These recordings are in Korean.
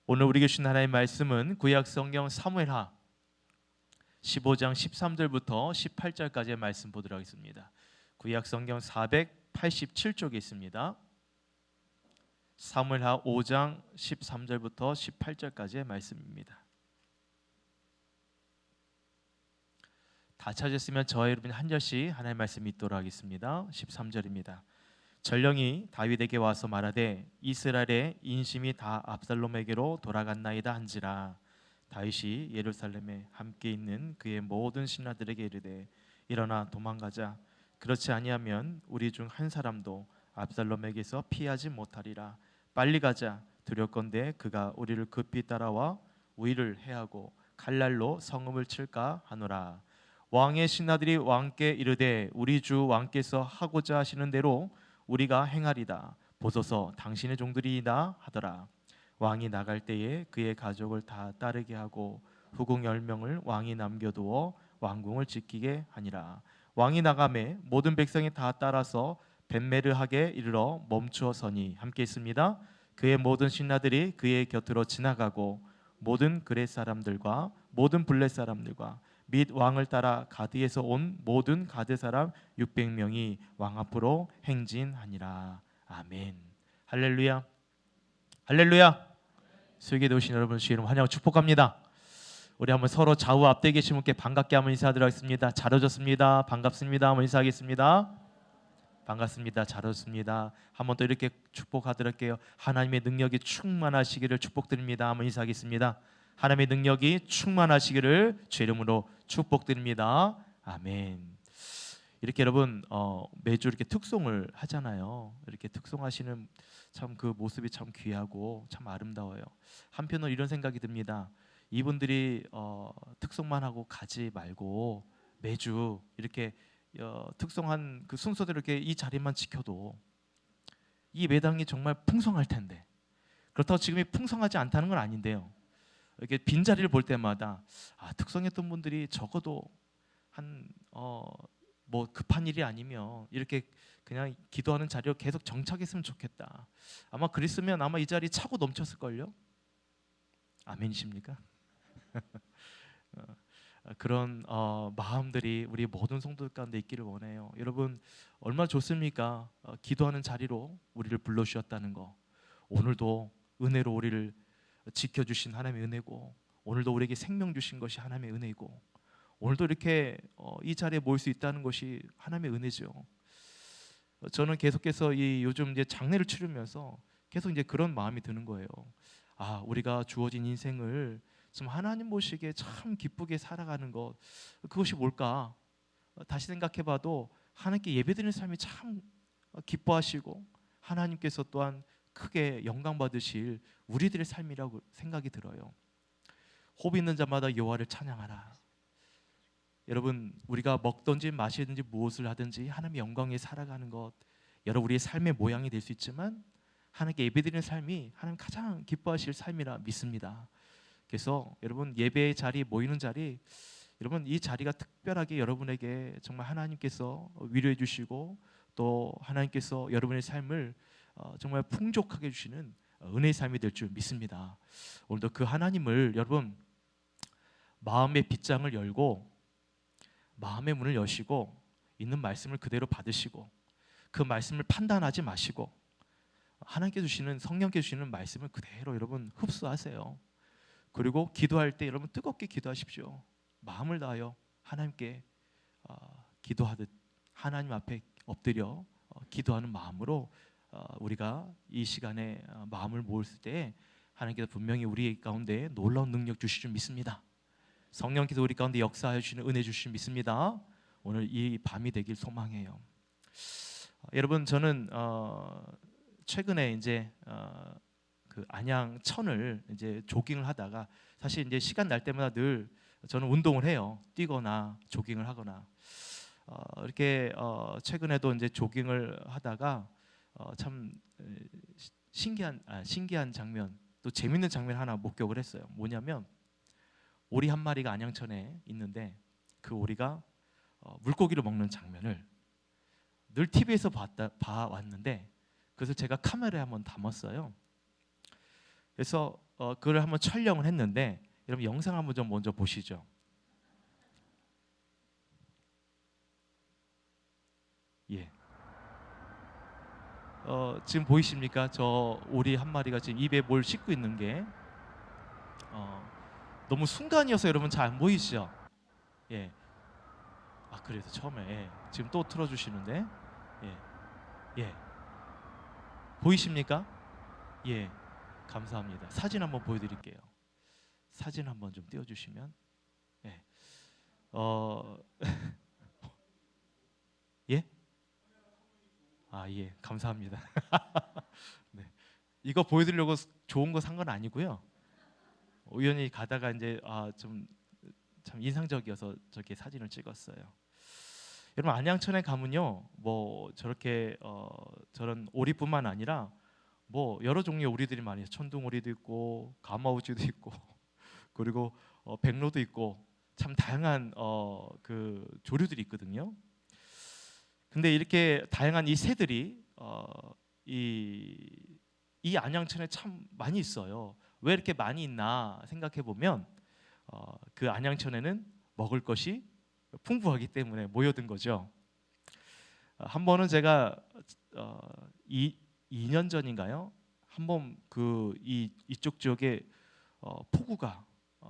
오늘 우리에게 주신 하나님의 말씀은 구약 성경 사무엘하 15장 13절부터 18절까지의 말씀 보도록 하겠습니다. 구약 성경 487쪽에 있습니다. 사무엘하 5장 13절부터 18절까지의 말씀입니다. 다 찾았으면 저와 여러분 한 절씩 하나님의 말씀 읽도록 하겠습니다. 13절입니다. 전령이 다윗에게 와서 말하되 이스라엘의 인심이 다 압살롬에게로 돌아갔나이다 한지라. 다윗이 예루살렘에 함께 있는 그의 모든 신하들에게 이르되 일어나 도망가자. 그렇지 아니하면 우리 중 한 사람도 압살롬에게서 피하지 못하리라. 빨리 가자. 두렵건대 그가 우리를 급히 따라와 우리를 해하고 칼날로 성읍을 칠까 하노라. 왕의 신하들이 왕께 이르되 우리 주 왕께서 하고자 하시는 대로 우리가 행하리다. 보소서 당신의 종들이이다 하더라. 왕이 나갈 때에 그의 가족을 다 따르게 하고 후궁 10명을 왕이 남겨두어 왕궁을 지키게 하니라. 왕이 나가매 모든 백성이 다 따라서 벳메르하게 이르러 멈추어 서니 함께 있습니다. 그의 모든 신하들이 그의 곁으로 지나가고 모든 그렛 사람들과 모든 블렛 사람들과 및 왕을 따라 가드에서 온 모든 가드 사람 600명이 왕 앞으로 행진하니라. 아멘. 할렐루야. 할렐루야. 수익에 오신 여러분 주의 이름 환영하고 축복합니다. 우리 한번 서로 좌우 앞에 계신 분께 반갑게 한번 인사하도록 하겠습니다. 잘 오셨습니다. 반갑습니다. 한번 인사하겠습니다. 반갑습니다. 잘 오셨습니다. 한번 또 이렇게 축복하도록 할게요. 하나님의 능력이 충만하시기를 축복드립니다. 한번 인사하겠습니다. 하나님의 능력이 충만하시기를 주 이름으로 축복드립니다. 아멘. 이렇게 여러분 매주 이렇게 특송을 하잖아요. 이렇게 특송하시는 참 그 모습이 참 귀하고 참 아름다워요. 한편으로 이런 생각이 듭니다. 이분들이 특송만 하고 가지 말고 매주 이렇게 특송한 그 순서대로 이렇게 이 자리만 지켜도 이 매당이 정말 풍성할 텐데, 그렇다고 지금이 풍성하지 않다는 건 아닌데요. 이렇게 빈자리를 볼 때마다 특성했던 분들이 적어도 한 뭐 급한 일이 아니면 이렇게 그냥 기도하는 자리로 계속 정착했으면 좋겠다. 아마 그랬으면 아마 이 자리 차고 넘쳤을걸요. 아멘이십니까? 그런 마음들이 우리 모든 성도들 가운데 있기를 원해요. 여러분 얼마나 좋습니까? 기도하는 자리로 우리를 불러주셨다는 거. 오늘도 은혜로 우리를 지켜주신 하나님의 은혜고, 오늘도 우리에게 생명 주신 것이 하나님의 은혜고, 오늘도 이렇게 이 자리에 모일 수 있다는 것이 하나님의 은혜죠. 저는 계속해서 이 요즘 이제 장례를 치르면서 계속 이제 그런 마음이 드는 거예요. 우리가 주어진 인생을 좀 하나님 보시기에 참 기쁘게 살아가는 것, 그것이 뭘까? 다시 생각해봐도 하나님께 예배드리는 삶이 참 기뻐하시고 하나님께서 또한 크게 영광 받으실 우리들의 삶이라고 생각이 들어요. 호흡 있는 자마다 여호와를 찬양하라. 여러분 우리가 먹든지 마시든지 무엇을 하든지 하나님의 영광에 살아가는 것, 여러분 우리의 삶의 모양이 될 수 있지만 하나님께 예배드리는 삶이 하나님 가장 기뻐하실 삶이라 믿습니다. 그래서 여러분 예배의 자리, 모이는 자리, 여러분 이 자리가 특별하게 여러분에게 정말 하나님께서 위로해 주시고 또 하나님께서 여러분의 삶을 정말 풍족하게 주시는 은혜의 삶이 될 줄 믿습니다. 오늘도 그 하나님을 여러분 마음의 빗장을 열고 마음의 문을 여시고 있는 말씀을 그대로 받으시고 그 말씀을 판단하지 마시고 하나님께 주시는, 성령께 주시는 말씀을 그대로 여러분 흡수하세요. 그리고 기도할 때 여러분 뜨겁게 기도하십시오. 마음을 다하여 하나님께 기도하듯 하나님 앞에 엎드려 기도하는 마음으로 우리가 이 시간에 마음을 모을 때 하나님께서 분명히 우리 가운데 놀라운 능력 주실 줄 믿습니다. 성령께서 우리 가운데 역사하여 주시는 은혜 주실 줄 믿습니다. 오늘 이 밤이 되길 소망해요. 여러분 저는 최근에 이제 그 안양천을 이제 조깅을 하다가, 사실 이제 시간 날 때마다 늘 저는 운동을 해요. 뛰거나 조깅을 하거나. 이렇게 최근에도 이제 조깅을 하다가 참 신기한 장면, 또 재밌는 장면 하나 목격을 했어요. 뭐냐면 오리 한 마리가 안양천에 있는데 그 오리가 물고기를 먹는 장면을 늘 TV에서 봐왔는데 그래서 제가 카메라에 한번 담았어요. 그래서 그걸 한번 촬영을 했는데 여러분 영상 한번 좀 먼저 보시죠. 예. 지금 보이십니까? 저 오리 한 마리가 지금 입에 뭘 씻고 있는 게 너무 순간이어서 여러분 잘 안 보이시죠? 예. 그래서 처음에 지금 또 틀어주시는데 예. 예. 보이십니까? 예. 감사합니다. 사진 한번 보여드릴게요. 사진 한번 좀 띄워주시면 예. 예? 예. 감사합니다. 네. 이거 보여드리려고 좋은 거 산 건 아니고요. 우연히 가다가 이제 좀 참 인상적이어서 저렇게 사진을 찍었어요. 여러분 안양천에 가면요, 뭐 저렇게 저런 오리뿐만 아니라 뭐 여러 종류의 오리들이 많이 있어요. 천둥오리도 있고 가마우지도 있고 그리고 백로도 있고 참 다양한 그 조류들이 있거든요. 근데 이렇게 다양한 이 새들이 이 안양천에 참 많이 있어요. 왜 이렇게 많이 있나 생각해 보면 그 안양천에는 먹을 것이 풍부하기 때문에 모여든 거죠. 한 번은 제가 2년 전인가요? 한번 이쪽 지역에 폭우가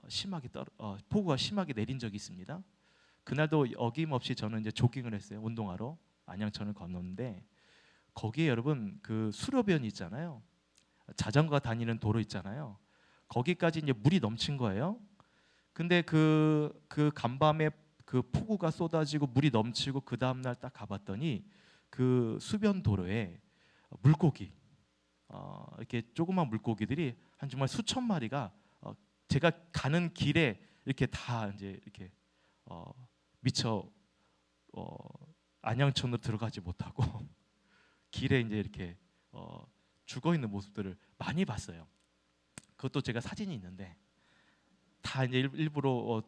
심하게 내린 적이 있습니다. 그날도 어김없이 저는 이제 조깅을 했어요. 운동하러 안양천을 건넜는데 거기에 여러분 그 수로변이 있잖아요. 자전거 다니는 도로 있잖아요. 거기까지 이제 물이 넘친 거예요. 근데 그 간밤에 그 폭우가 쏟아지고 물이 넘치고 그 다음 날 딱 가봤더니 그 수변 도로에 물고기 이렇게 조그만 물고기들이 한 정말 수천 마리가 제가 가는 길에 이렇게 다 이제 이렇게 미처 안양천으로 들어가지 못하고 길에 이제 이렇게 죽어 있는 모습들을 많이 봤어요. 그것도 제가 사진이 있는데 다 이제 일부러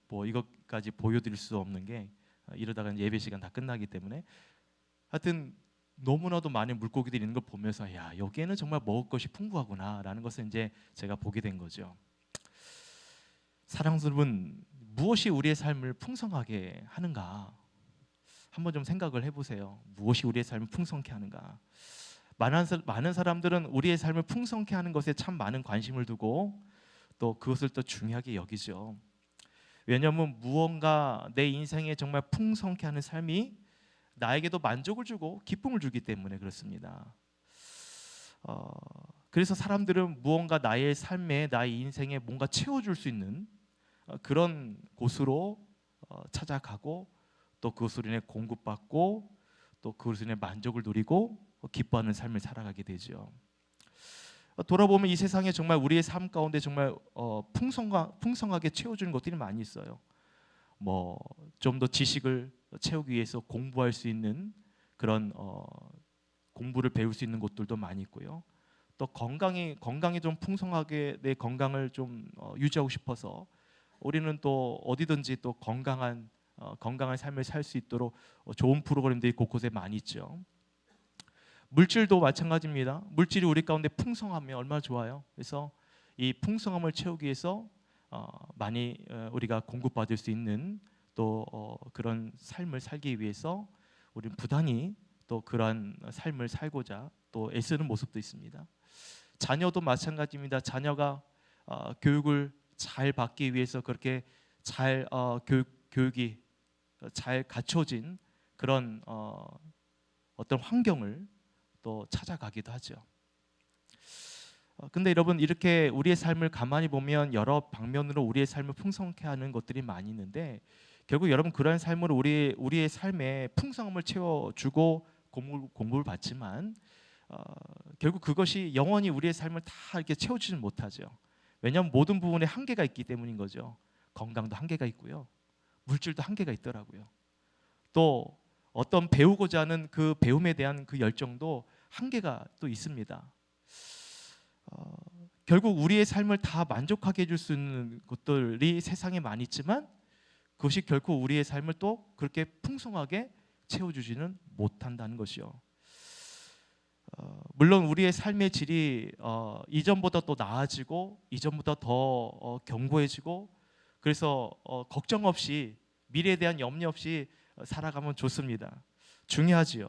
뭐 이것까지 보여드릴 수 없는 게 이러다가 이제 예배 시간 다 끝나기 때문에 하여튼 너무나도 많은 물고기들이 있는 걸 보면서 야 여기에는 정말 먹을 것이 풍부하구나라는 것을 이제 제가 보게 된 거죠. 사랑스러운 여러분, 무엇이 우리의 삶을 풍성하게 하는가? 한번 좀 생각을 해보세요. 무엇이 우리의 삶을 풍성케 하는가? 많은 사람들은 우리의 삶을 풍성케 하는 것에 참 많은 관심을 두고 또 그것을 또 중요하게 여기죠. 왜냐하면 무언가 내 인생에 정말 풍성케 하는 삶이 나에게도 만족을 주고 기쁨을 주기 때문에 그렇습니다. 그래서 사람들은 무언가 나의 삶에 나의 인생에 뭔가 채워줄 수 있는 그런 곳으로 찾아가고 또 그것으로 인해 공급받고 또 그것으로 인해 만족을 누리고 기뻐하는 삶을 살아가게 되죠. 돌아보면 이 세상에 정말 우리의 삶 가운데 정말 풍성하게 채워주는 것들이 많이 있어요. 뭐 좀 더 지식을 채우기 위해서 공부할 수 있는 그런 공부를 배울 수 있는 곳들도 많이 있고요. 또 건강이 좀 풍성하게 내 건강을 좀 유지하고 싶어서 우리는 또 어디든지 또 건강한 삶을 살 수 있도록 좋은 프로그램들이 곳곳에 많이 있죠. 물질도 마찬가지입니다. 물질이 우리 가운데 풍성하면 얼마나 좋아요. 그래서 이 풍성함을 채우기 위해서 많이 우리가 공급받을 수 있는 또 그런 삶을 살기 위해서 우리는 부단히 또 그러한 삶을 살고자 또 애쓰는 모습도 있습니다. 자녀도 마찬가지입니다. 자녀가 교육을 잘 받기 위해서 그렇게 잘 교육이 잘 갖춰진 그런 어떤 환경을 또 찾아가기도 하죠. 근데 여러분 이렇게 우리의 삶을 가만히 보면 여러 방면으로 우리의 삶을 풍성케 하는 것들이 많이 있는데 결국 여러분 그러한 삶으로 우리의 삶에 풍성함을 채워주고 공부를 받지만 결국 그것이 영원히 우리의 삶을 다 이렇게 채워주지 못하죠. 왜냐하면 모든 부분에 한계가 있기 때문인 거죠. 건강도 한계가 있고요. 물질도 한계가 있더라고요. 또 어떤 배우고자 하는 그 배움에 대한 그 열정도 한계가 또 있습니다. 결국 우리의 삶을 다 만족하게 해줄 수 있는 것들이 세상에 많이 있지만 그것이 결코 우리의 삶을 또 그렇게 풍성하게 채워주지는 못한다는 것이요. 물론 우리의 삶의 질이 이전보다 또 나아지고 이전보다 더 견고해지고 그래서 걱정 없이 미래에 대한 염려 없이 살아가면 좋습니다. 중요하지요.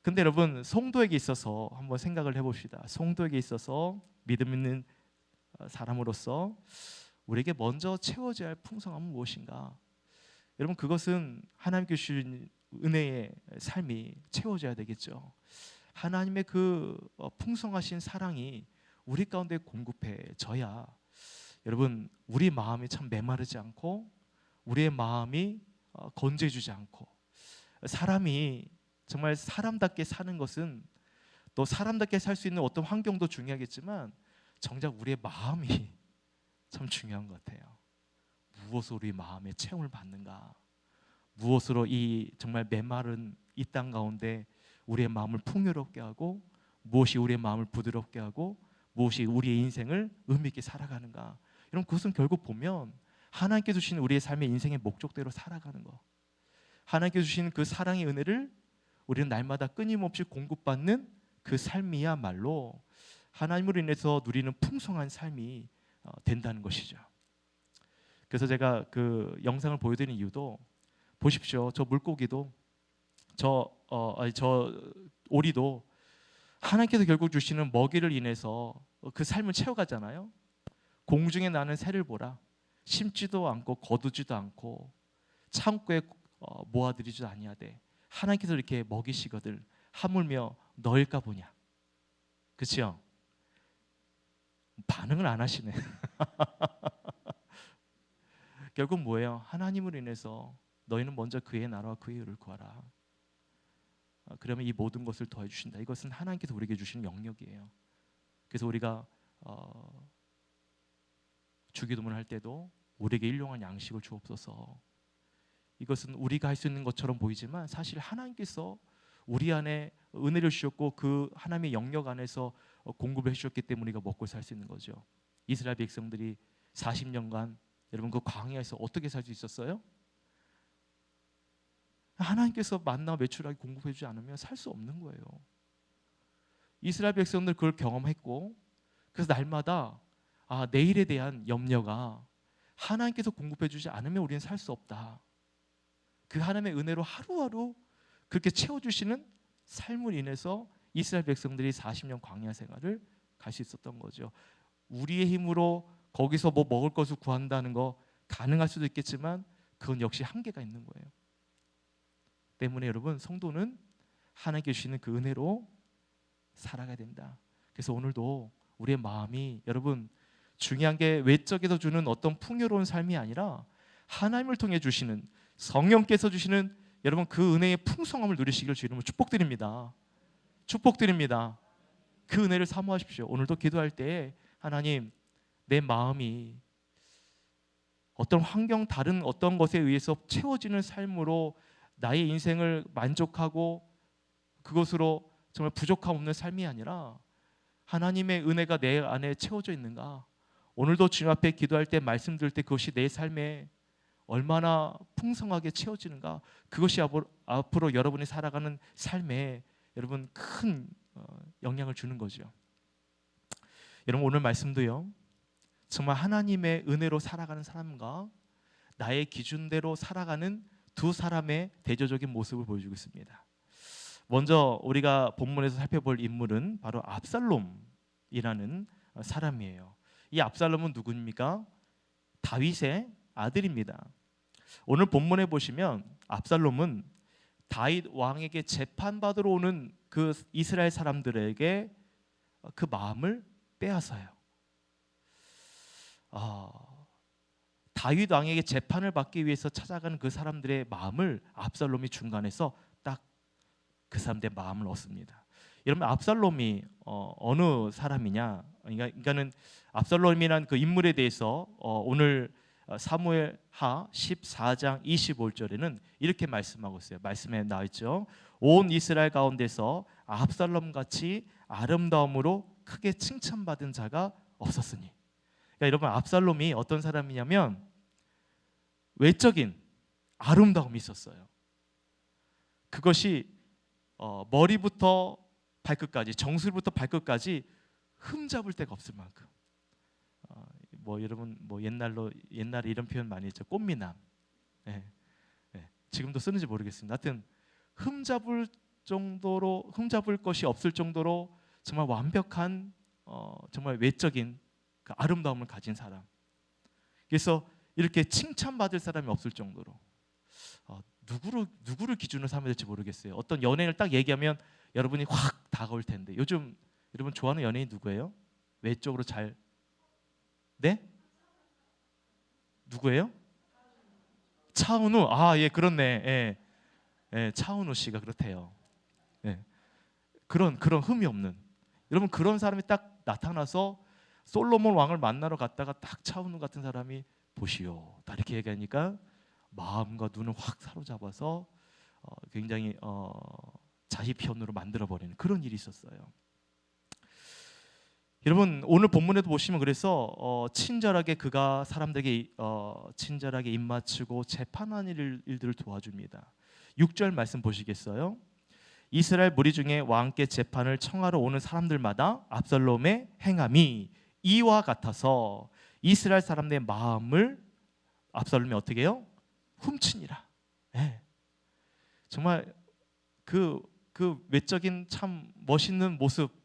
근데 여러분 성도에게 있어서 한번 생각을 해봅시다. 성도에게 있어서 믿음 있는 사람으로서 우리에게 먼저 채워져야 할 풍성함은 무엇인가? 여러분 그것은 하나님께 주신 은혜의 삶이 채워져야 되겠죠. 하나님의 그 풍성하신 사랑이 우리 가운데 공급해져야 여러분 우리 마음이 참 메마르지 않고 우리의 마음이 건조해지지 않고 사람이 정말 사람답게 사는 것은 또 사람답게 살 수 있는 어떤 환경도 중요하겠지만 정작 우리의 마음이 참 중요한 것 같아요. 무엇으로 우리 마음의 체험을 받는가? 무엇으로 이 정말 메마른 이 땅 가운데 우리의 마음을 풍요롭게 하고 무엇이 우리의 마음을 부드럽게 하고 무엇이 우리의 인생을 의미 있게 살아가는가? 여러분 그것은 결국 보면 하나님께 주신 우리의 삶의 인생의 목적대로 살아가는 거. 하나님께 주신 그 사랑의 은혜를 우리는 날마다 끊임없이 공급받는 그 삶이야말로 하나님으로 인해서 누리는 풍성한 삶이 된다는 것이죠. 그래서 제가 그 영상을 보여드리는 이유도 보십시오. 저 물고기도 저 오리도 하나님께서 결국 주시는 먹이를 인해서 그 삶을 채워가잖아요. 공중에 나는 새를 보라. 심지도 않고 거두지도 않고 창고에 모아들이지도 아니하되 하나님께서 이렇게 먹이시거들 하물며 너일까 보냐. 그렇죠? 반응을 안 하시네. 결국 뭐예요? 하나님으로 인해서 너희는 먼저 그의 나라와 그의 의를 구하라. 그러면 이 모든 것을 더해 주신다. 이것은 하나님께서 우리에게 주시는 영역이에요. 그래서 우리가 주기도문을 할 때도 우리에게 일용할 양식을 주옵소서. 이것은 우리가 할 수 있는 것처럼 보이지만 사실 하나님께서 우리 안에 은혜를 주셨고 그 하나님의 영역 안에서 공급을 해주셨기 때문에 우리가 먹고 살 수 있는 거죠. 이스라엘 백성들이 40년간 여러분 그 광야에서 어떻게 살 수 있었어요? 하나님께서 만나 매출하게 공급해주지 않으면 살 수 없는 거예요. 이스라엘 백성들 그걸 경험했고 그래서 날마다 내일에 대한 염려가 하나님께서 공급해주지 않으면 우리는 살 수 없다. 그 하나님의 은혜로 하루하루 그렇게 채워주시는 삶을 인해서 이스라엘 백성들이 40년 광야 생활을 갈 수 있었던 거죠. 우리의 힘으로 거기서 뭐 먹을 것을 구한다는 거 가능할 수도 있겠지만 그건 역시 한계가 있는 거예요. 때문에 여러분 성도는 하나님께 주시는 그 은혜로 살아가야 된다. 그래서 오늘도 우리의 마음이 여러분 중요한 게 외적에서 주는 어떤 풍요로운 삶이 아니라 하나님을 통해 주시는 성령께서 주시는 여러분 그 은혜의 풍성함을 누리시기를 주님으로 축복드립니다. 축복드립니다. 그 은혜를 사모하십시오. 오늘도 기도할 때 하나님 내 마음이 어떤 환경 다른 어떤 것에 의해서 채워지는 삶으로 나의 인생을 만족하고 그것으로 정말 부족함 없는 삶이 아니라 하나님의 은혜가 내 안에 채워져 있는가. 오늘도 주님 앞에 기도할 때 말씀 들을 때 그것이 내 삶에 얼마나 풍성하게 채워지는가. 그것이 앞으로 여러분이 살아가는 삶에 여러분 큰 영향을 주는 거죠. 여러분 오늘 말씀도요 정말 하나님의 은혜로 살아가는 사람과 나의 기준대로 살아가는 두 사람의 대조적인 모습을 보여주고 있습니다. 먼저 우리가 본문에서 살펴볼 인물은 바로 압살롬이라는 사람이에요. 이 압살롬은 누구입니까? 다윗의 아들입니다. 오늘 본문에 보시면 압살롬은 다윗 왕에게 재판받으러 오는 그 이스라엘 사람들에게 그 마음을 빼앗아요. 다윗 왕에게 재판을 받기 위해서 찾아가는 그 사람들의 마음을 압살롬이 중간에서 딱 그 사람들의 마음을 얻습니다. 여러분 압살롬이 어느 사람이냐? 그러니까는 압살롬이란 그 인물에 대해서 오늘 사무엘하 14장 25절에는 이렇게 말씀하고 있어요. 말씀에 나와 있죠. 온 이스라엘 가운데서 압살롬 같이 아름다움으로 크게 칭찬받은 자가 없었으니. 그러니까 여러분 압살롬이 어떤 사람이냐면 외적인 아름다움이 있었어요. 그것이 머리부터 발끝까지, 정수리부터 발끝까지 흠잡을 데가 없을 만큼. 뭐 여러분 뭐 옛날에 이런 표현 많이 했죠. 꽃미남. 예, 예. 지금도 쓰는지 모르겠습니다. 하여튼 흠잡을 것이 없을 정도로 정말 완벽한 정말 외적인 그 아름다움을 가진 사람. 그래서 이렇게 칭찬받을 사람이 없을 정도로 누구를 기준으로 삼아야 될지 모르겠어요. 어떤 연예인을 딱 얘기하면 여러분이 확 다가올 텐데 요즘 여러분 좋아하는 연예인 누구예요? 외적으로 잘 네? 누구예요? 차은우. 아, 예, 그렇네. 예. 예, 차은우 씨가 그렇대요. 예. 그런 흠이 없는. 여러분 그런 사람이 딱 나타나서 솔로몬 왕을 만나러 갔다가 딱 차은우 같은 사람이 보시오. 딱 이렇게 얘기하니까 마음과 눈을 확 사로잡아서 굉장히 자기 편으로 만들어 버리는 그런 일이 있었어요. 여러분 오늘 본문에도 보시면 그래서 친절하게 그가 사람들에게 친절하게 입맞추고 재판하는 일들을 도와줍니다. 6절 말씀 보시겠어요? 이스라엘 무리 중에 왕께 재판을 청하러 오는 사람들마다 압살롬의 행함이 이와 같아서 이스라엘 사람들의 마음을 압살롬이 어떻게 해요? 훔치니라. 네. 정말 그 외적인 참 멋있는 모습,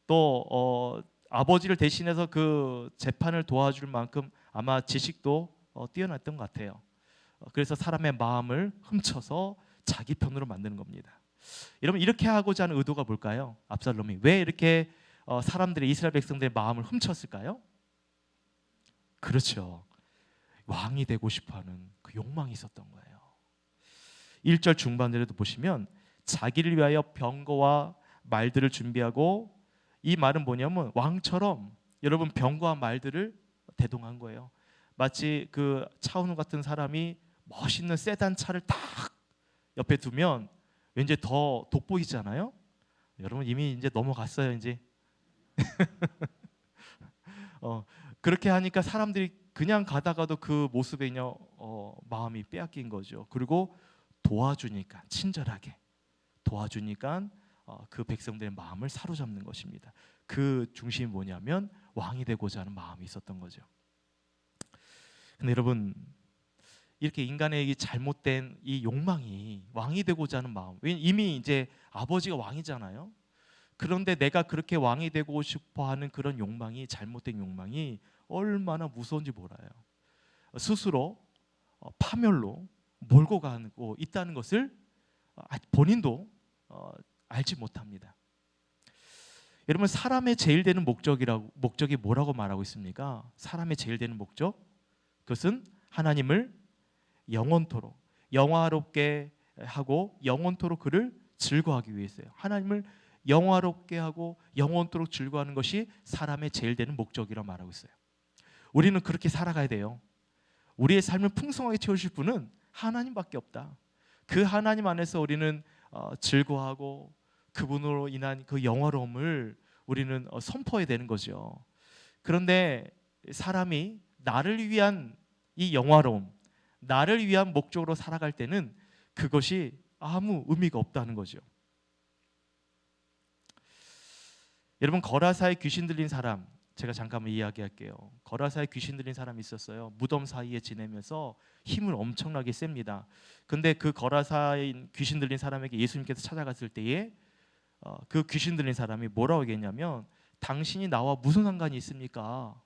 또 아버지를 대신해서 그 재판을 도와줄 만큼 아마 지식도 뛰어났던 것 같아요. 그래서 사람의 마음을 훔쳐서 자기 편으로 만드는 겁니다. 여러분 이렇게 하고자 하는 의도가 뭘까요? 압살롬이 왜 이렇게 사람들의 이스라엘 백성들의 마음을 훔쳤을까요? 그렇죠. 왕이 되고 싶어하는 그 욕망이 있었던 거예요. 1절 중반절에도 보시면 자기를 위하여 병거와 말들을 준비하고, 이 말은 뭐냐면 왕처럼 여러분 병거와 말들을 대동한 거예요. 마치 그 차은우 같은 사람이 멋있는 세단 차를 딱 옆에 두면 왠지 더 돋보이잖아요. 여러분 이미 이제 넘어갔어요 이제. 그렇게 하니까 사람들이 그냥 가다가도 그 모습에 그냥 마음이 빼앗긴 거죠. 그리고 도와주니까, 친절하게 도와주니까 그 백성들의 마음을 사로잡는 것입니다. 그 중심이 뭐냐면 왕이 되고자 하는 마음이 있었던 거죠. 근데 여러분 이렇게 인간의 이 잘못된 이 욕망이, 왕이 되고자 하는 마음, 이미 이제 아버지가 왕이잖아요. 그런데 내가 그렇게 왕이 되고 싶어하는 그런 욕망이, 잘못된 욕망이 얼마나 무서운지 몰라요. 스스로 파멸로 몰고 가고 있다는 것을 본인도 알지 못합니다. 여러분 사람의 제일 되는 목적이 뭐라고 말하고 있습니까? 사람의 제일 되는 목적, 그것은 하나님을 영원토록 영화롭게 하고 영원토록 그를 즐거워하기 위해서요. 하나님을 영화롭게 하고 영원토록 즐거워하는 것이 사람의 제일 되는 목적이라고 말하고 있어요. 우리는 그렇게 살아가야 돼요. 우리의 삶을 풍성하게 채우실 분은 하나님밖에 없다. 그 하나님 안에서 우리는 즐거워하고 그분으로 인한 그 영화로움을 우리는 선포해야 되는 거죠. 그런데 사람이 나를 위한 이 영화로움, 나를 위한 목적으로 살아갈 때는 그것이 아무 의미가 없다는 거죠. 여러분 거라사에 귀신 들린 사람, 제가 잠깐만 이야기할게요. 거라사에 귀신 들린 사람이 있었어요. 무덤 사이에 지내면서 힘을 엄청나게 셉니다. 근데 그 거라사에 귀신 들린 사람에게 예수님께서 찾아갔을 때에 그 귀신 들린 사람이 뭐라고 얘기했냐면, 당신이 나와 무슨 상관이 있습니까?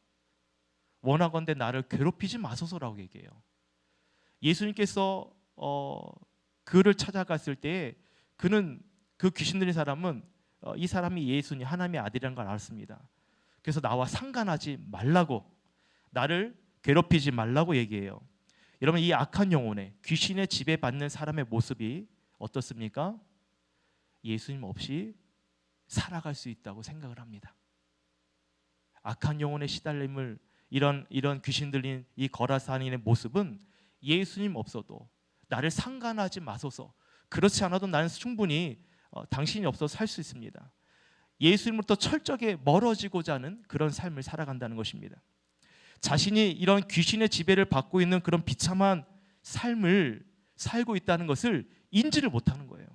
원하건대 나를 괴롭히지 마소서라고 얘기해요. 예수님께서 그를 찾아갔을 때에 그는, 그 귀신 들린 사람은 이 사람이 예수님 하나님의 아들이라는 걸 알았습니다. 그래서 나와 상관하지 말라고, 나를 괴롭히지 말라고 얘기해요. 여러분 이 악한 영혼에, 귀신의 지배받는 사람의 모습이 어떻습니까? 예수님 없이 살아갈 수 있다고 생각을 합니다. 악한 영혼의 시달림을, 이런 귀신 들린 이 거라사인의 모습은 예수님 없어도 나를 상관하지 마소서, 그렇지 않아도 나는 충분히 당신이 없어서 살 수 있습니다. 예수님으로부터 철저하게 멀어지고자 하는 그런 삶을 살아간다는 것입니다. 자신이 이런 귀신의 지배를 받고 있는 그런 비참한 삶을 살고 있다는 것을 인지를 못하는 거예요.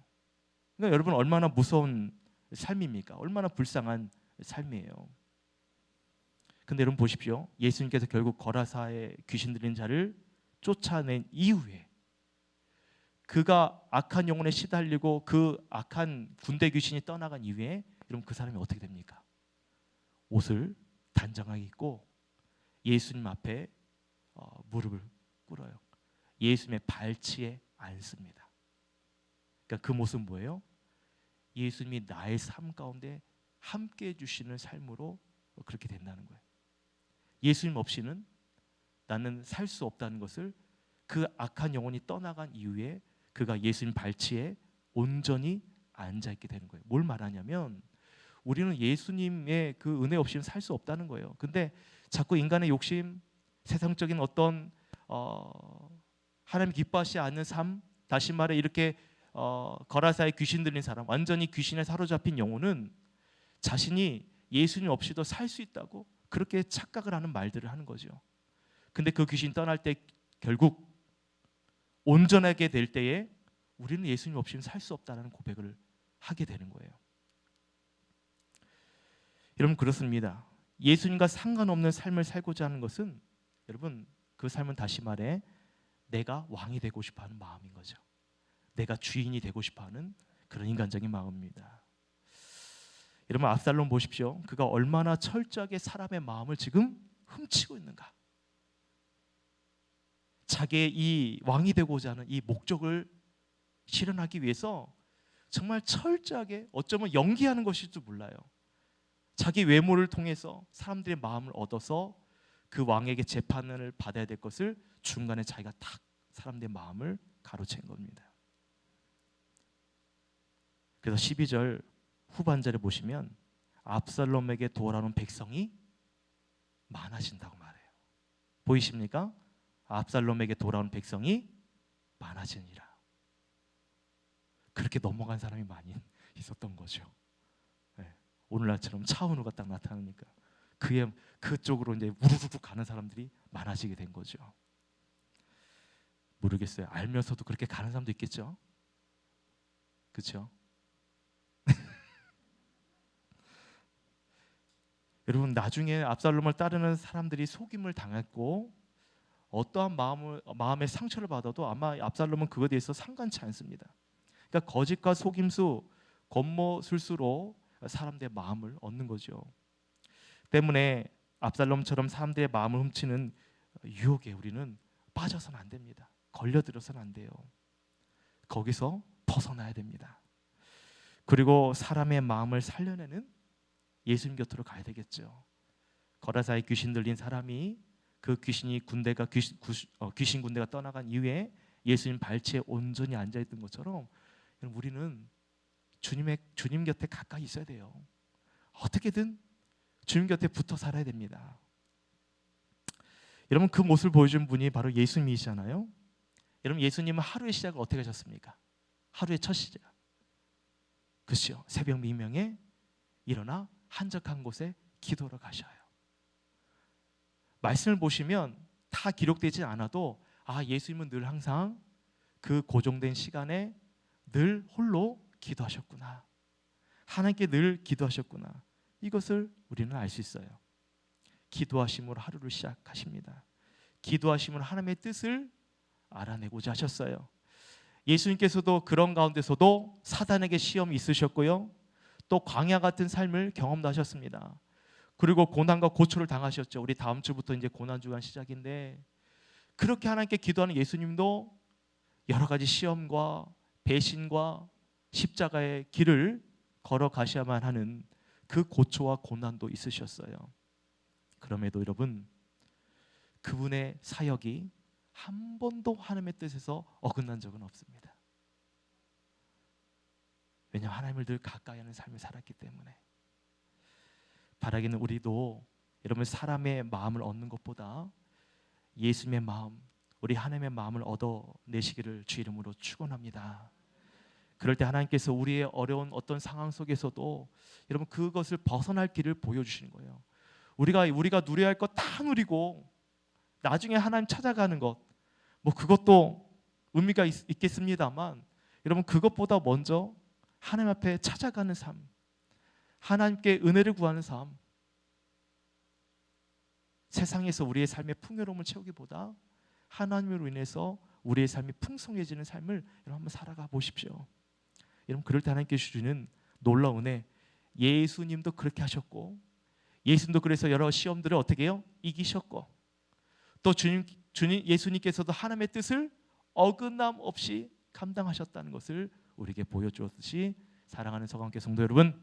그러니까 여러분 얼마나 무서운 삶입니까? 얼마나 불쌍한 삶이에요. 근데 여러분 보십시오. 예수님께서 결국 거라사의 귀신 들린 자를 쫓아낸 이후에 그가 악한 영혼에 시달리고 그 악한 군대 귀신이 떠나간 이후에 여러분 그 사람이 어떻게 됩니까? 옷을 단정하게 입고 예수님 앞에 무릎을 꿇어요. 예수님의 발치에 앉습니다. 그러니까 그 모습은 뭐예요? 예수님이 나의 삶 가운데 함께 해주시는 삶으로 그렇게 된다는 거예요. 예수님 없이는 나는 살 수 없다는 것을 그 악한 영혼이 떠나간 이후에 그가 예수님 발치에 온전히 앉아있게 되는 거예요. 뭘 말하냐면 우리는 예수님의 그 은혜 없이는 살 수 없다는 거예요. 근데 자꾸 인간의 욕심, 세상적인 어떤 하나님 기뻐하시지 않는 삶, 다시 말해 이렇게 거라사의 귀신 들린 사람, 완전히 귀신에 사로잡힌 영혼은 자신이 예수님 없이도 살 수 있다고 그렇게 착각을 하는 말들을 하는 거죠. 근데 그 귀신 떠날 때 결국 온전하게 될 때에 우리는 예수님 없이는 살 수 없다는 고백을 하게 되는 거예요. 여러분 그렇습니다. 예수님과 상관없는 삶을 살고자 하는 것은 여러분 그 삶은 다시 말해 내가 왕이 되고 싶어하는 마음인 거죠. 내가 주인이 되고 싶어하는 그런 인간적인 마음입니다. 여러분 압살롬 보십시오. 그가 얼마나 철저하게 사람의 마음을 지금 훔치고 있는가. 자기의 이 왕이 되고자 하는 이 목적을 실현하기 위해서 정말 철저하게 어쩌면 연기하는 것일지도 몰라요. 자기 외모를 통해서 사람들의 마음을 얻어서 그 왕에게 재판을 받아야 될 것을 중간에 자기가 탁 사람들의 마음을 가로챈 겁니다. 그래서 12절 후반절에 보시면 압살롬에게 돌아오는 백성이 많아진다고 말해요. 보이십니까? 압살롬에게 돌아온 백성이 많아지니라. 그렇게 넘어간 사람이 많이 있었던 거죠. 네. 오늘날처럼 차은우가 딱 나타나니까 그쪽으로 이제 우르르 가는 사람들이 많아지게 된 거죠. 모르겠어요. 알면서도 그렇게 가는 사람도 있겠죠. 그렇죠? 여러분 나중에 압살롬을 따르는 사람들이 속임을 당했고 어떠한 마음의 상처를 받아도 아마 압살롬은 그거에 대해서 상관치 않습니다. 그러니까 거짓과 속임수, 권모술수로 사람들의 마음을 얻는 거죠. 때문에 압살롬처럼 사람들의 마음을 훔치는 유혹에 우리는 빠져서는 안 됩니다. 걸려들어서는 안 돼요. 거기서 벗어나야 됩니다. 그리고 사람의 마음을 살려내는 예수님 곁으로 가야 되겠죠. 거라사의 귀신 들린 사람이 그 귀신 군대가 떠나간 이후에 예수님 발치에 온전히 앉아있던 것처럼 우리는 주님 곁에 가까이 있어야 돼요. 어떻게든 주님 곁에 붙어 살아야 됩니다. 여러분 그 모습을 보여준 분이 바로 예수님이시잖아요. 여러분 예수님은 하루의 시작을 어떻게 하셨습니까? 하루의 첫 시작. 그렇죠. 새벽 미명에 일어나 한적한 곳에 기도하러 가셔요. 말씀을 보시면 다 기록되지 않아도 예수님은 늘 항상 그 고정된 시간에 늘 홀로 기도하셨구나. 하나님께 늘 기도하셨구나. 이것을 우리는 알 수 있어요. 기도하심으로 하루를 시작하십니다. 기도하심으로 하나님의 뜻을 알아내고자 하셨어요. 예수님께서도 그런 가운데서도 사단에게 시험이 있으셨고요. 또 광야 같은 삶을 경험도 하셨습니다. 그리고 고난과 고초를 당하셨죠. 우리 다음 주부터 이제 고난 주간 시작인데 그렇게 하나님께 기도하는 예수님도 여러 가지 시험과 배신과 십자가의 길을 걸어가셔야만 하는 그 고초와 고난도 있으셨어요. 그럼에도 여러분 그분의 사역이 한 번도 하나님의 뜻에서 어긋난 적은 없습니다. 왜냐하면 하나님을 늘 가까이 하는 삶을 살았기 때문에. 바라기는 우리도 여러분 사람의 마음을 얻는 것보다 예수님의 마음, 우리 하나님의 마음을 얻어내시기를 주 이름으로 축원합니다. 그럴 때 하나님께서 우리의 어려운 어떤 상황 속에서도 여러분 그것을 벗어날 길을 보여주시는 거예요. 우리가 누려야 할 것 다 누리고 나중에 하나님 찾아가는 것, 그것도 의미가 있겠습니다만 여러분 그것보다 먼저 하나님 앞에 찾아가는 삶, 하나님께 은혜를 구하는 삶, 세상에서 우리의 삶의 풍요로움을 채우기보다 하나님으로 인해서 우리의 삶이 풍성해지는 삶을 여러분 한번 살아가 보십시오. 여러분, 그럴 때 하나님께 주시는 놀라운 은혜, 예수님도 그렇게 하셨고, 예수님도 그래서 여러 시험들을 어떻게 해요? 이기셨고, 또 주님 예수님께서도 하나님의 뜻을 어긋남 없이 감당하셨다는 것을 우리에게 보여주었듯이, 사랑하는 서강교회 성도 여러분,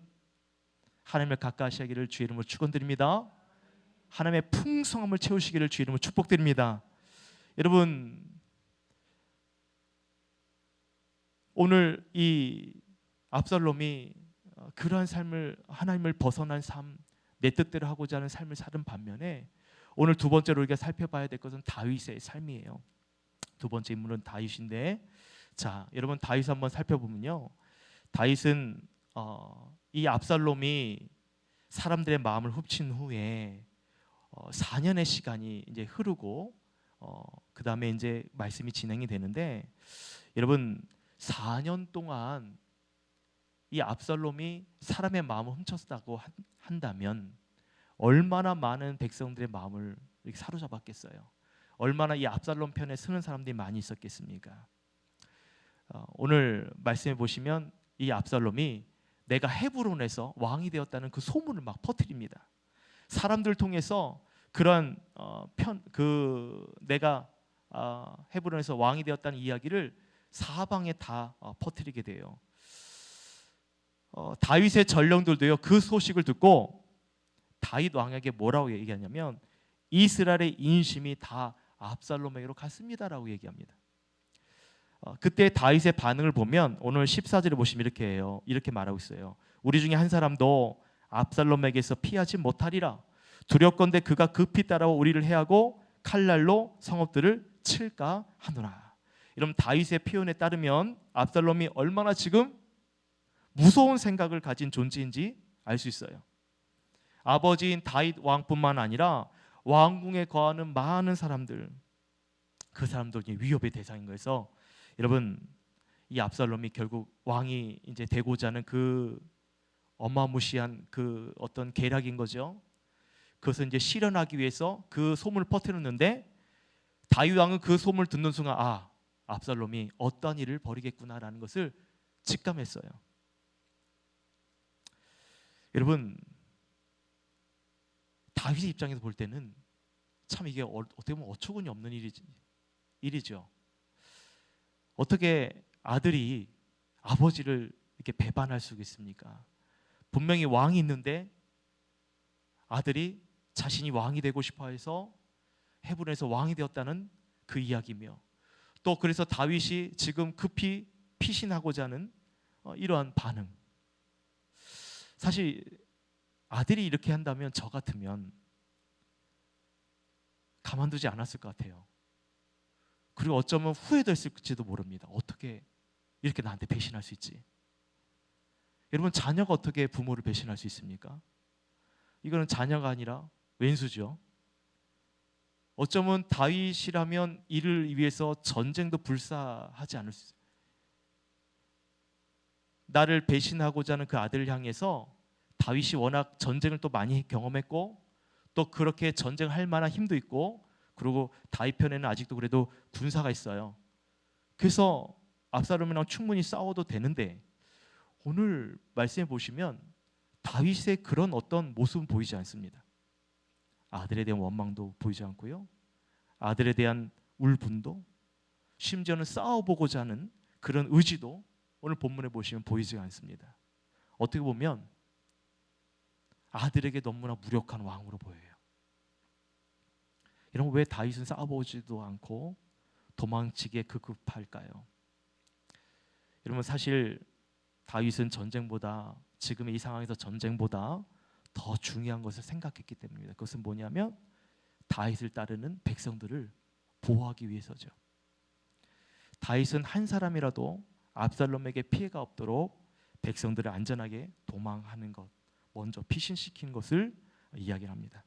하나님을 가까이하시기를 주의 이름으로 축원드립니다. 하나님의 풍성함을 채우시기를 주의 이름으로 축복드립니다. 여러분, 오늘 이 압살롬이 그러한 삶을, 하나님을 벗어난 삶, 내 뜻대로 하고자 하는 삶을 사는 반면에, 오늘 두 번째로 우리가 살펴봐야 될 것은 다윗의 삶이에요. 두 번째 인물은 다윗인데, 자, 여러분 다윗 한번 살펴보면요, 다윗은 이 압살롬이 사람들의 마음을 훔친 후에 4년의 시간이 이제 흐르고 그 다음에 이제 말씀이 진행이 되는데, 여러분 4년 동안 이 압살롬이 사람의 마음을 훔쳤다고 한다면 얼마나 많은 백성들의 마음을 이렇게 사로잡았겠어요. 얼마나 이 압살롬 편에 서는 사람들이 많이 있었겠습니까? 오늘 말씀해 보시면 이 압살롬이 내가 헤브론에서 왕이 되었다는 그 소문을 막 퍼뜨립니다. 사람들 통해서 그런 내가 헤브론에서 왕이 되었다는 이야기를 사방에 다 퍼뜨리게 돼요. 다윗의 전령들도요, 그 소식을 듣고 다윗 왕에게 뭐라고 얘기하냐면, 이스라엘의 인심이 다 압살롬에게로 갔습니다라고 얘기합니다. 그때 다윗의 반응을 보면 오늘 14절에 보시면 이렇게 해요. 이렇게 말하고 있어요. 우리 중에 한 사람도 압살롬에게서 피하지 못하리라. 두렵건대 그가 급히 따라와 우리를 해하고 칼날로 성읍들을 칠까 하노라. 이런 다윗의 표현에 따르면 압살롬이 얼마나 지금 무서운 생각을 가진 존재인지 알 수 있어요. 아버지인 다윗 왕뿐만 아니라 왕궁에 거하는 많은 사람들, 그 사람들이 위협의 대상인 거여서, 여러분 이 압살롬이 결국 왕이 이제 되고자 하는 그 어마무시한 그 어떤 계략인 거죠. 그것을 이제 실현하기 위해서 그 소문을 퍼뜨렸는데, 다윗 왕은 그 소문을 듣는 순간 압살롬이 어떠한 일을 벌이겠구나라는 것을 직감했어요. 여러분, 다윗의 입장에서 볼 때는 참 이게 어떻게 보면 어처구니 없는 일이죠. 어떻게 아들이 아버지를 이렇게 배반할 수 있습니까? 분명히 왕이 있는데 아들이 자신이 왕이 되고 싶어 해서 헤브론에서 왕이 되었다는 그 이야기며, 또 그래서 다윗이 지금 급히 피신하고자 하는 이러한 반응. 사실 아들이 이렇게 한다면 저 같으면 가만두지 않았을 것 같아요. 그리고 어쩌면 후회됐을지도 모릅니다. 어떻게 이렇게 나한테 배신할 수 있지? 여러분, 자녀가 어떻게 부모를 배신할 수 있습니까? 이거는 자녀가 아니라 왼수죠. 어쩌면 다윗이라면 이를 위해서 전쟁도 불사하지 않을 수 있어요. 나를 배신하고자 하는 그 아들을 향해서 다윗이 워낙 전쟁을 또 많이 경험했고, 또 그렇게 전쟁할 만한 힘도 있고, 그리고 다윗 편에는 아직도 그래도 군사가 있어요. 그래서 압살롬이랑 충분히 싸워도 되는데, 오늘 말씀해 보시면 다윗의 그런 어떤 모습은 보이지 않습니다. 아들에 대한 원망도 보이지 않고요, 아들에 대한 울분도, 심지어는 싸워보고자 하는 그런 의지도 오늘 본문에 보시면 보이지 않습니다. 어떻게 보면 아들에게 너무나 무력한 왕으로 보여요. 여러분, 왜 다윗은 싸워보지도 않고 도망치기에 급급할까요? 여러분, 사실 다윗은 전쟁보다, 지금의 이 상황에서 전쟁보다 더 중요한 것을 생각했기 때문입니다. 그것은 뭐냐면 다윗을 따르는 백성들을 보호하기 위해서죠. 다윗은 한 사람이라도 압살롬에게 피해가 없도록 백성들을 안전하게 도망하는 것, 먼저 피신시키는 것을 이야기합니다.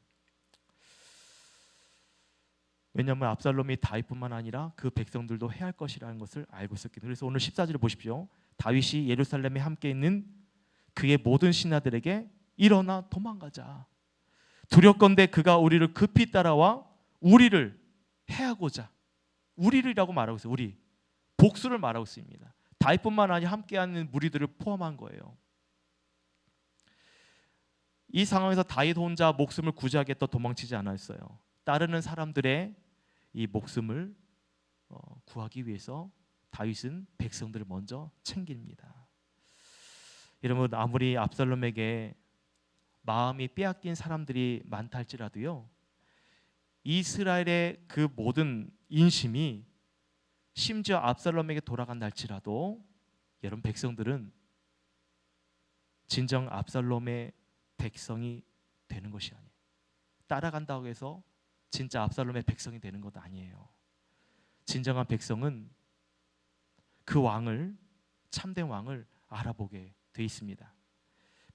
왜냐하면 압살롬이 다윗뿐만 아니라 그 백성들도 해야 할 것이라는 것을 알고 있었기 때문에. 그래서 오늘 14절을 보십시오. 다윗이 예루살렘에 함께 있는 그의 모든 신하들에게 일어나 도망가자. 두렵건대 그가 우리를 급히 따라와 우리를 해하고자. 우리를이라고 말하고 있어요. 우리. 복수를 말하고 있습니다. 다윗뿐만 아니라 함께하는 무리들을 포함한 거예요. 이 상황에서 다윗 혼자 목숨을 구제하겠다 도망치지 않았어요. 따르는 사람들의 이 목숨을 구하기 위해서 다윗은 백성들을 먼저 챙깁니다. 여러분, 아무리 압살롬에게 마음이 빼앗긴 사람들이 많다 할지라도요, 이스라엘의 그 모든 인심이 심지어 압살롬에게 돌아간다 할지라도 여러분, 백성들은 진정 압살롬의 백성이 되는 것이 아니에요. 따라간다고 해서 진짜 압살롬의 백성이 되는 것 아니에요. 진정한 백성은 그 왕을, 참된 왕을 알아보게 돼 있습니다.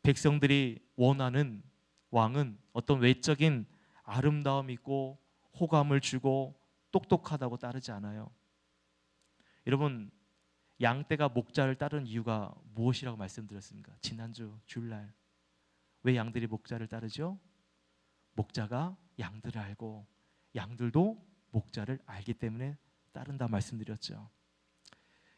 백성들이 원하는 왕은 어떤 외적인 아름다움 있고 호감을 주고 똑똑하다고 따르지 않아요. 여러분, 양떼가 목자를 따르는 이유가 무엇이라고 말씀드렸습니까? 지난주 주일날 왜 양들이 목자를 따르죠? 목자가 양들을 알고 양들도 목자를 알기 때문에 따른다 말씀드렸죠.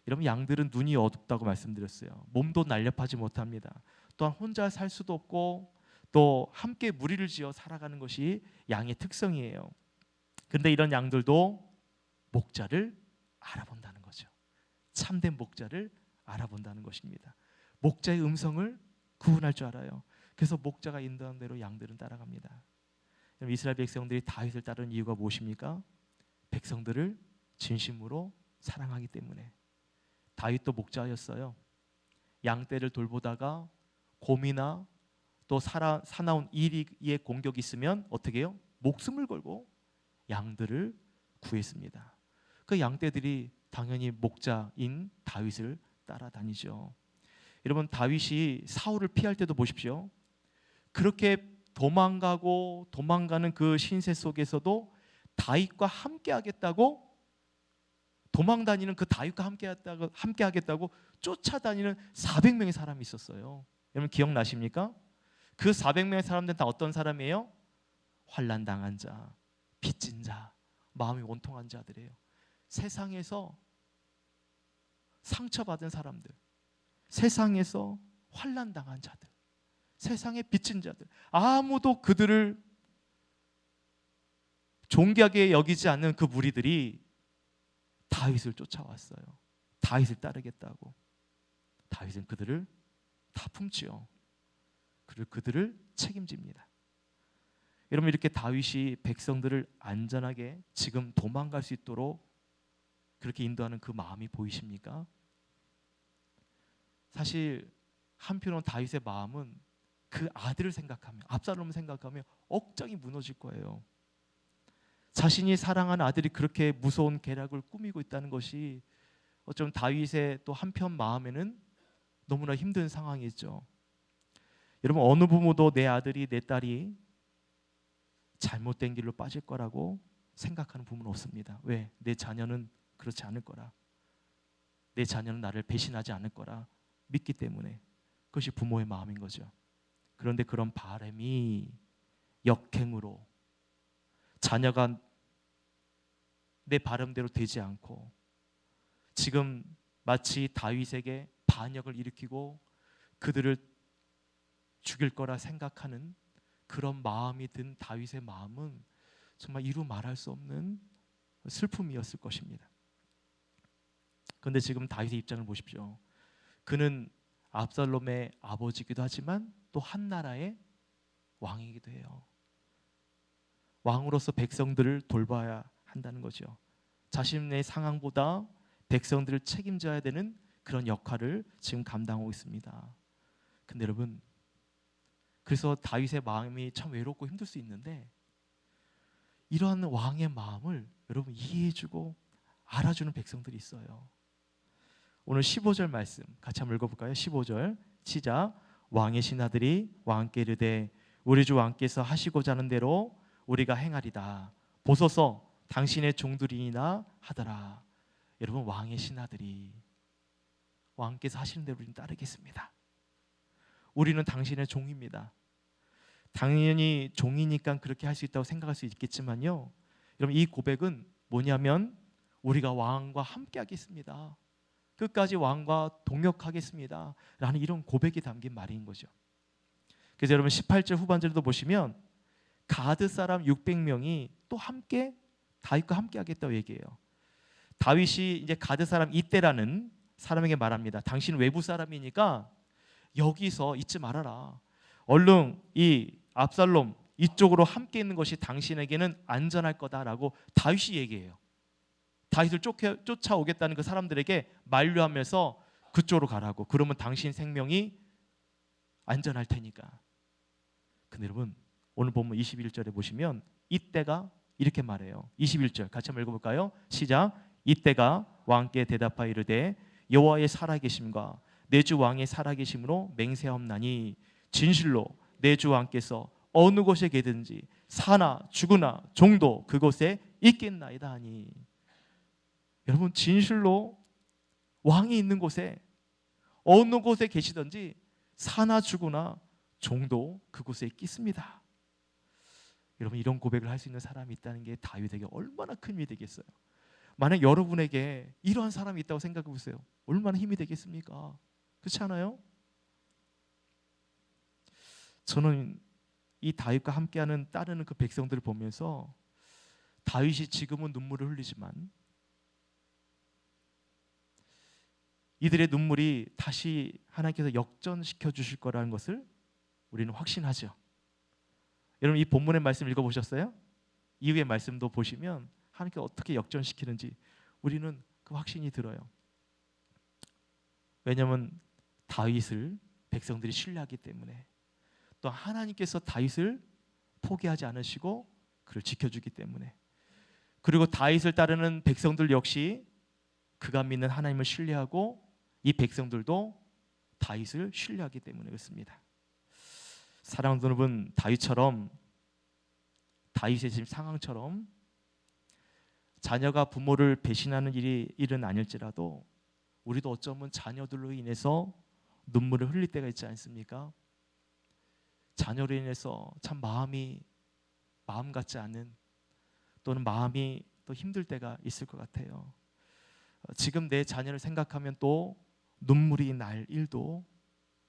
여러분, 양들은 눈이 어둡다고 말씀드렸어요. 몸도 날렵하지 못합니다. 또한 혼자 살 수도 없고 또 함께 무리를 지어 살아가는 것이 양의 특성이에요. 그런데 이런 양들도 목자를 알아본다는 거죠. 참된 목자를 알아본다는 것입니다. 목자의 음성을 구분할 줄 알아요. 그래서 목자가 인도한 대로 양들은 따라갑니다. 이스라엘 백성들이 다윗을 따르는 이유가 무엇입니까? 백성들을 진심으로 사랑하기 때문에. 다윗도 목자였어요. 양떼를 돌보다가 곰이나 또 사나운 이리의 공격이 있으면 어떻게 해요? 목숨을 걸고 양들을 구했습니다. 그 양떼들이 당연히 목자인 다윗을 따라다니죠. 여러분, 다윗이 사울을 피할 때도 보십시오. 그렇게 도망가는 그 신세 속에서도 다윗과 함께 하겠다고, 도망다니는 그 다윗과 함께 하겠다고 쫓아다니는 400명의 사람이 있었어요. 여러분, 기억나십니까? 그 400명의 사람들은 다 어떤 사람이에요? 환난 당한 자, 빚진 자, 마음이 원통한 자들이에요. 세상에서 상처받은 사람들, 세상에서 환난 당한 자들, 세상에 빚진 자들, 아무도 그들을 존귀하게 여기지 않는 그 무리들이 다윗을 쫓아왔어요. 다윗을 따르겠다고. 다윗은 그들을 다 품지요. 그들을 책임집니다. 여러분, 이렇게 다윗이 백성들을 안전하게 지금 도망갈 수 있도록 그렇게 인도하는 그 마음이 보이십니까? 사실 한편으로는 다윗의 마음은 그 아들을 생각하며, 압살롬을 생각하며 억장이 무너질 거예요. 자신이 사랑하는 아들이 그렇게 무서운 계략을 꾸미고 있다는 것이 어쩌면 다윗의 또 한편 마음에는 너무나 힘든 상황이죠. 여러분, 어느 부모도 내 아들이, 내 딸이 잘못된 길로 빠질 거라고 생각하는 부모는 없습니다. 왜? 내 자녀는 그렇지 않을 거라, 내 자녀는 나를 배신하지 않을 거라 믿기 때문에. 그것이 부모의 마음인 거죠. 그런데 그런 바람이 역행으로 자녀가 내 바람대로 되지 않고 지금 마치 다윗에게 반역을 일으키고 그들을 죽일 거라 생각하는 그런 마음이 든 다윗의 마음은 정말 이루 말할 수 없는 슬픔이었을 것입니다. 그런데 지금 다윗의 입장을 보십시오. 그는 압살롬의 아버지이기도 하지만 또 한 나라의 왕이기도 해요. 왕으로서 백성들을 돌봐야 한다는 거죠. 자신의 상황보다 백성들을 책임져야 되는 그런 역할을 지금 감당하고 있습니다. 근데 여러분, 그래서 다윗의 마음이 참 외롭고 힘들 수 있는데 이러한 왕의 마음을 여러분 이해해주고 알아주는 백성들이 있어요. 오늘 15절 말씀 같이 한번 읽어볼까요? 15절 시작. 왕의 신하들이 왕께 이르되 우리 주 왕께서 하시고자 하는 대로 우리가 행하리다. 보소서 당신의 종들이나 하더라. 여러분, 왕의 신하들이 왕께서 하시는 대로 우리는 따르겠습니다. 우리는 당신의 종입니다. 당연히 종이니까 그렇게 할 수 있다고 생각할 수 있겠지만요, 여러분 이 고백은 뭐냐면 우리가 왕과 함께 하겠습니다, 끝까지 왕과 동역하겠습니다 라는 이런 고백이 담긴 말인 거죠. 그래서 여러분 18절 후반절도 보시면 가드 사람 600명이 또 함께 다윗과 함께 하겠다고 얘기해요. 다윗이 이제 가드 사람 이때라는 사람에게 말합니다. 당신 외부 사람이니까 여기서 있지 말아라. 얼른 이 압살롬 이쪽으로 함께 있는 것이 당신에게는 안전할 거다라고 다윗이 얘기해요. 다윗을 쫓아오겠다는 그 사람들에게 만류하면서 그쪽으로 가라고. 그러면 당신 생명이 안전할 테니까. 근데 여러분 오늘 본문 21절에 보시면 이때가 이렇게 말해요. 21절 같이 한번 읽어볼까요? 시작. 이때가 왕께 대답하여 이르되 여호와의 살아계심과 내 주 왕의 살아계심으로 맹세하옵나니 진실로 내 주 왕께서 어느 곳에 계든지 사나 죽으나 종도 그곳에 있겠나이다 하니. 여러분 진실로 왕이 있는 곳에 어느 곳에 계시든지 사나 죽으나 종도 그곳에 있겠습니다. 여러분 이런 고백을 할 수 있는 사람이 있다는 게 다윗에게 얼마나 큰 힘이 되겠어요. 만약 여러분에게 이러한 사람이 있다고 생각해 보세요. 얼마나 힘이 되겠습니까? 그렇지 않아요? 저는 이 다윗과 함께하는 따르는 그 백성들을 보면서 다윗이 지금은 눈물을 흘리지만 이들의 눈물이 다시 하나님께서 역전시켜 주실 거라는 것을 우리는 확신하죠. 여러분 이 본문의 말씀 읽어보셨어요? 이후의 말씀도 보시면 하나님께서 어떻게 역전시키는지 우리는 그 확신이 들어요. 왜냐하면 다윗을 백성들이 신뢰하기 때문에, 또 하나님께서 다윗을 포기하지 않으시고 그를 지켜주기 때문에, 그리고 다윗을 따르는 백성들 역시 그가 믿는 하나님을 신뢰하고 이 백성들도 다윗을 신뢰하기 때문에 그렇습니다. 사랑하는 여러분, 다윗의 지금 상황처럼 자녀가 부모를 배신하는 일은 아닐지라도 우리도 어쩌면 자녀들로 인해서 눈물을 흘릴 때가 있지 않습니까? 자녀로 인해서 참 마음 같지 않은, 또는 마음이 또 힘들 때가 있을 것 같아요. 지금 내 자녀를 생각하면 또 눈물이 날 일도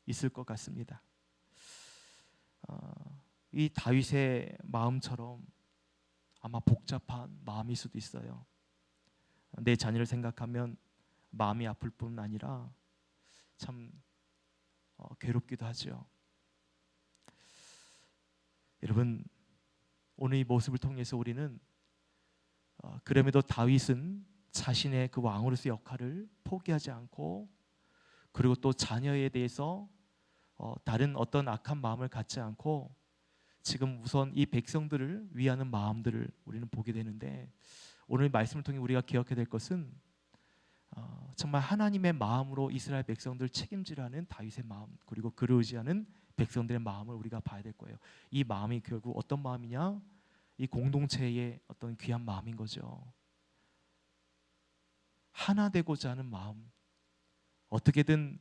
있을 것 같습니다. 이 다윗의 마음처럼 아마 복잡한 마음일 수도 있어요. 내 자녀를 생각하면 마음이 아플 뿐 아니라 참 괴롭기도 하죠. 여러분 오늘 이 모습을 통해서 우리는 그럼에도 다윗은 자신의 그 왕으로서의 역할을 포기하지 않고, 그리고 또 자녀에 대해서 다른 어떤 악한 마음을 갖지 않고 지금 우선 이 백성들을 위하는 마음들을 우리는 보게 되는데, 오늘 말씀을 통해 우리가 기억해야 될 것은 정말 하나님의 마음으로 이스라엘 백성들 책임지라는 다윗의 마음, 그리고 그를 의지하는 백성들의 마음을 우리가 봐야 될 거예요. 이 마음이 결국 어떤 마음이냐? 이 공동체의 어떤 귀한 마음인 거죠. 하나 되고자 하는 마음, 어떻게든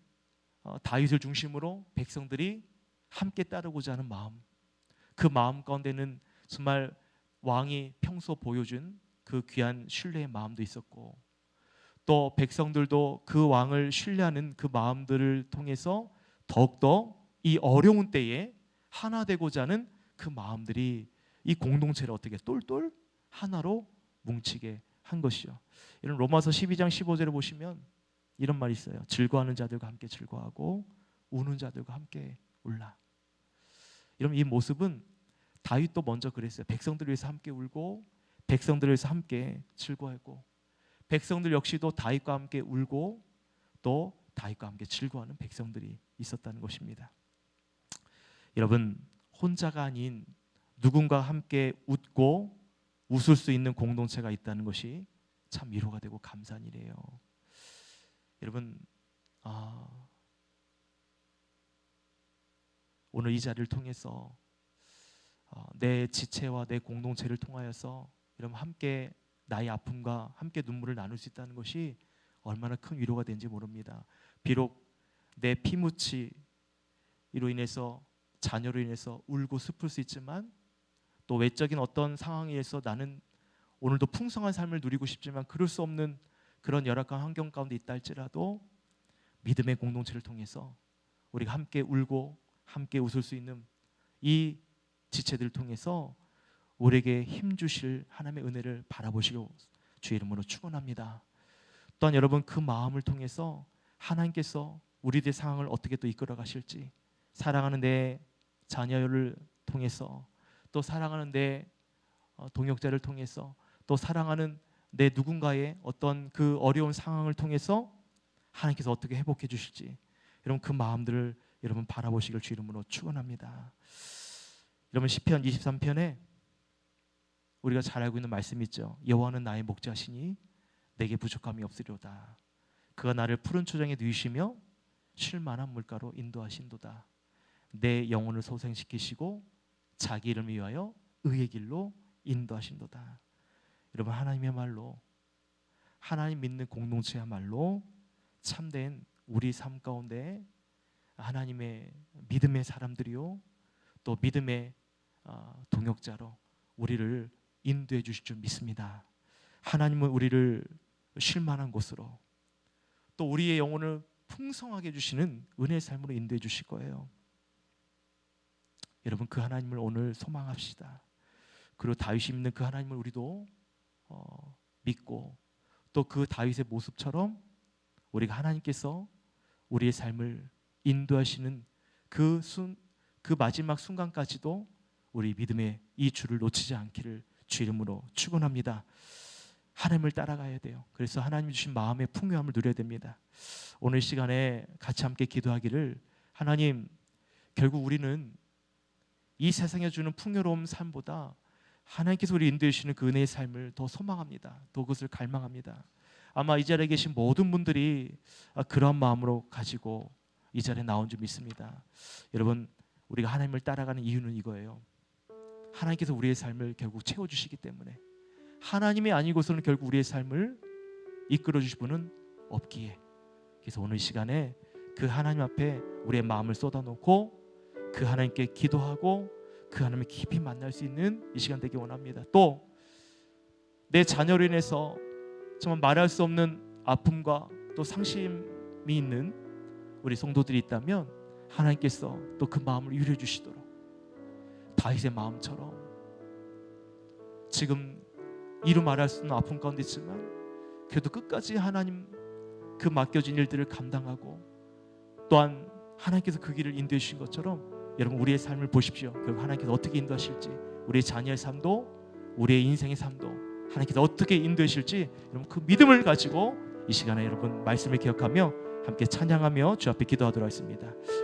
다윗을 중심으로 백성들이 함께 따르고자 하는 마음, 그 마음 가운데는 정말 왕이 평소 보여준 그 귀한 신뢰의 마음도 있었고, 또 백성들도 그 왕을 신뢰하는 그 마음들을 통해서 더욱더 이 어려운 때에 하나 되고자 하는 그 마음들이 이 공동체를 어떻게 똘똘 하나로 뭉치게 한 것이요. 이런 로마서 12장 15절을 보시면 이런 말이 있어요. 즐거워하는 자들과 함께 즐거워하고 우는 자들과 함께 울라. 여러분 이 모습은 다윗도 먼저 그랬어요. 백성들을 위해서 함께 울고 백성들을 위해서 함께 즐거워하고, 백성들 역시도 다윗과 함께 울고 또 다윗과 함께 즐거워하는 백성들이 있었다는 것입니다. 여러분 혼자가 아닌 누군가 함께 웃고 웃을 수 있는 공동체가 있다는 것이 참 위로가 되고 감사한 일이에요. 여러분 오늘 이 자리를 통해서 내 지체와 내 공동체를 통하여서 여러분 함께 나의 아픔과 함께 눈물을 나눌 수 있다는 것이 얼마나 큰 위로가 되는지 모릅니다. 비록 내 피묻히로 인해서 자녀로 인해서 울고 슬플 수 있지만, 또 외적인 어떤 상황에 의해서 나는 오늘도 풍성한 삶을 누리고 싶지만 그럴 수 없는 그런 열악한 환경 가운데 있다 할지라도 믿음의 공동체를 통해서 우리가 함께 울고 함께 웃을 수 있는 이 지체들을 통해서 우리에게 힘 주실 하나님의 은혜를 바라보시고 주의 이름으로 축원합니다. 또한 여러분, 그 마음을 통해서 하나님께서 우리들의 상황을 어떻게 또 이끌어 가실지, 사랑하는 내 자녀를 통해서, 또 사랑하는 내 동역자를 통해서, 또 사랑하는 내 누군가의 어떤 그 어려운 상황을 통해서 하나님께서 어떻게 회복해 주실지, 여러분 그 마음들을 여러분 바라보시길 주 이름으로 축원합니다. 여러분, 시편 23편에 우리가 잘 알고 있는 말씀이 있죠. 여호와는 나의 목자시니 내게 부족함이 없으리로다. 그가 나를 푸른 초장에 누이시며 쉴 만한 물가로 인도하신도다. 내 영혼을 소생시키시고 자기 이름을 위하여 의의 길로 인도하신도다. 여러분, 하나님의 말로, 하나님 믿는 공동체야말로 참된 우리 삶 가운데 하나님의 믿음의 사람들이요, 또 믿음의 동역자로 우리를 인도해 주실 줄 믿습니다. 하나님은 우리를 쉴만한 곳으로, 또 우리의 영혼을 풍성하게 해주시는 은혜의 삶으로 인도해 주실 거예요. 여러분, 그 하나님을 오늘 소망합시다. 그리고 다윗이 믿는 그 하나님을 우리도 믿고, 또 그 다윗의 모습처럼 우리가 하나님께서 우리의 삶을 인도하시는 그 마지막 순간까지도 우리 믿음의 이 줄을 놓치지 않기를 주 이름으로 축원합니다. 하나님을 따라가야 돼요. 그래서 하나님 주신 마음의 풍요함을 누려야 됩니다. 오늘 시간에 같이 함께 기도하기를, 하나님, 결국 우리는 이 세상에 주는 풍요로운 삶보다 하나님께서 우리 인도해 주시는 그 은혜의 삶을 더 소망합니다. 더 그것을 갈망합니다. 아마 이 자리에 계신 모든 분들이 그러한 마음으로 가지고 이 자리에 나온 줄 믿습니다. 여러분, 우리가 하나님을 따라가는 이유는 이거예요. 하나님께서 우리의 삶을 결국 채워주시기 때문에, 하나님이 아니고서는 결국 우리의 삶을 이끌어 주실 분은 없기에, 그래서 오늘 시간에 그 하나님 앞에 우리의 마음을 쏟아놓고 그 하나님께 기도하고 그 하나님을 깊이 만날 수 있는 이 시간 되기 원합니다. 또 내 자녀로 인해서 정말 말할 수 없는 아픔과 또 상심이 있는 우리 성도들이 있다면 하나님께서 또 그 마음을 위로해 주시도록, 다윗의 마음처럼 지금 이루 말할 수 없는 아픔 가운데 있지만 그래도 끝까지 하나님 그 맡겨진 일들을 감당하고, 또한 하나님께서 그 길을 인도해 주신 것처럼 여러분, 우리의 삶을 보십시오. 결국 하나님께서 어떻게 인도하실지, 우리의 자녀의 삶도 우리의 인생의 삶도 하나님께서 어떻게 인도해 주실지, 여러분 그 믿음을 가지고 이 시간에 여러분 말씀을 기억하며 함께 찬양하며 주 앞에 기도하도록 하겠습니다.